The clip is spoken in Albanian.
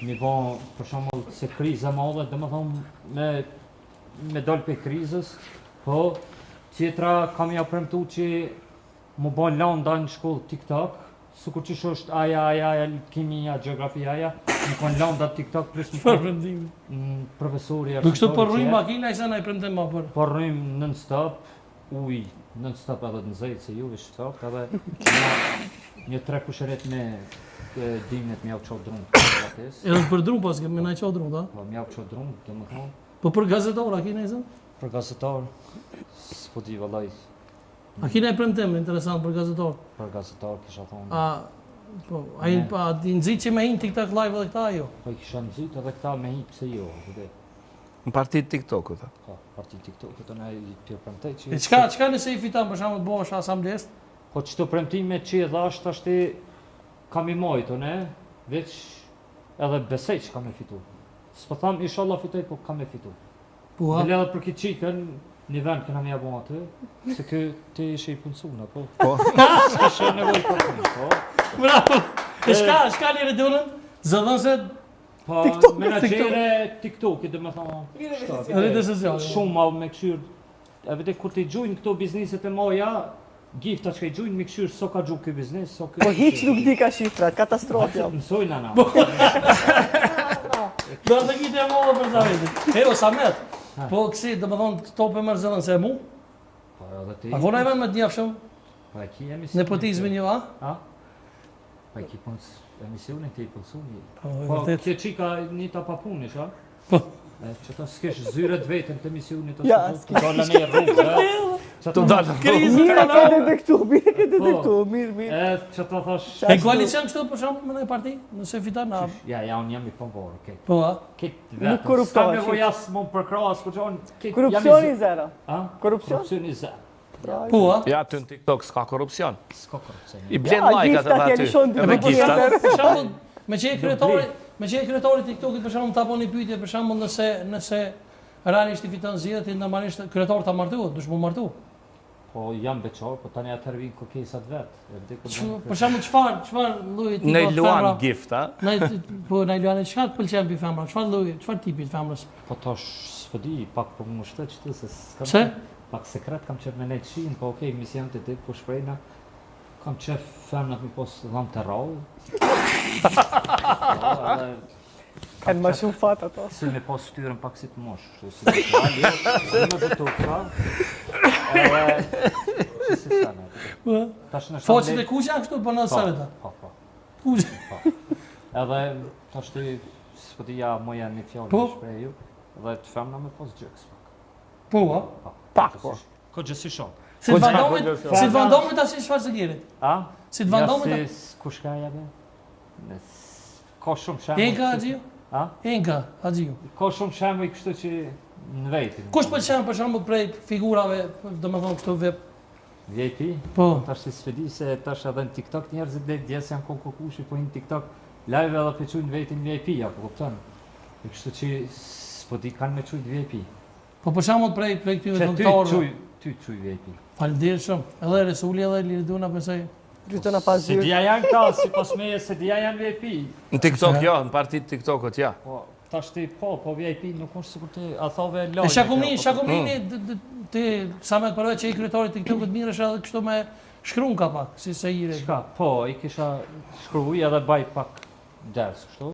Mi bon, për shembull, se kriza madhe, domethënë me dal për krizës, po tjetra kam ja premtu që më bon landa në shkollë TikTok, sikur që është aja, kimia, gjeografia, më kon landa TikTok plus më profesori arsitor. Kështu po rrim makina i sa na i premtem më për. Po rrim non-stop, non-stop edhe në zejtë se juve shtok, edhe një 3 kusheret me dimnet mjau qo drunë. Edhe për drunë pas kemi na qo drunë, da? Po mjau qo drunë, domethënë. Po për gazetor, a kina i zën? Për gazetor, s'po di vallaj. A kina i premtem interesant për gazetor? Për gazetor kisha thonë. A di nxit që me hin TikTok live edhe këta jo? Po kisha nxit edhe këta me hin pse jo, vëdet. Në partit TikTok-ut. Po, partit TikTok-ut na i premtoj që. E çka nëse i fiton për shembull bëhesh asambles? Po çto premtime që i dhash tash ti kam i mojto, ne? Veç edhe besoj që kam e fitu. S'po tham inshallah fitoj, po kam e fitu. Po. Dhe edhe për këtë çikën, një vend këna më jabon aty, se kë ti ishe i punësuar, po. Po. S'ka nevojë për punë, po. Bravo. E shka një redonën? Zëdhënse po menaxhere TikTok-i, domethënë. Rrjetet sociale. Shumë ma me këshyr. E vete kur ti gjujnë këto bizneset e moja, gifta që i gjujnë me këshyr so ka gjuh ky biznes, so ky. Po hiç nuk di ka shifrat, katastrofë. Mësojnë ana. Do të kite e mollë për zavetit. O Samet, po kësi, do më thonë, këto për mërë zëllën se e mu? Po edhe ti. A kona e me të njafshëm? Po e ki emision. Nepotizmi një, a? A? Po e ki emisionin të i pëlsuni. Po, këtë qika një ta papunish, a? Po. Që ta s'kesh zyret vetën të emisionit, Ja, të dalë në rrugë, Të dalë Mirë ka detektu, mirë. Që ta thash... E koalicion kështu për shumë me në parti? Nëse fiton, a? Ja, unë jam i pëmvorë, okej. Po, a? Këtë Nuk vetën, korruptohesh. s'kam nevoj asë më përkras, për qonë... Korrupsioni zero. A? Korrupsion? Korrupsioni zero. Po, a? Ja, ty në TikTok s'ka korrupsion. S'ka korrupsioni. I blen like atë dhe aty. Edhe giftat. Për shembull, me që e kryetari TikTokit për shembull ta boni pyetje për shembull nëse realisht i fiton zgjedhjet i normalisht kryetar ta martuat, dush më martu. Po jam beqar, po tani atëherë vijnë kërkesat vet. Për shembull çfarë lloji tipi Në luan gift, a? Po në luan çka të pëlqen bi femra? Çfarë lloji, çfarë tipi të femrës? Po tash s'po di, pak po më shtet çtu se s'kam. Pse? Pak sekret kam qef me nejt shin, po okej, mision të dit, po shprejna. Kam qef femnat mi pos dham të rallë. Kanë më shumë fat ato. Si me pos ftyrën pak si të mosh, kështu si të falje, si me bëtu këta. Si sana. Focit e kuqja kështu për në sërëta? Po. Kuqja? Edhe tash të s'po di ja moja një fjallë në shpreju, edhe të femna me pos gjëks pak. Po, a? Pak, po. Ko gjësi shok. Si të vandomit asë shfarë së gjerit? A? Si të vandomit asë? Ja si kushka jabe? Ka shumë shemë. Enka, Agjio? A? Enka, Agjio. Ka shumë shemë i kështu që në vejtin. Kush pëlqen për shembull prej figurave, domethënë kështu vep? VIP? Po. Tash si s'pedi se tash edhe në TikTok njerëzit dhe djesë janë kokushi, po hinë TikTok live edhe për qujnë vejtin VIP, apo kupton? E kështu që s'po di kanë me qujnë VIP. Po për shembull prej këtyre kontorëve. Ty quj VIP. Faleminderit shumë. Edhe Resuli edhe Liriduna besoj. Rytona pas Se dia janë këta, sipas meje se dia janë VIP. Në TikTok jo, në partit TikTokut ja. Po tash ti po VIP nuk është sikur ti a thove lojë. E shakumini ti sa më përveç që i kryetarit TikTokut mirësh edhe kështu me shkruan ka pak, si se ire. Çka? Po, i kisha shkruaj edhe baj pak ders kështu.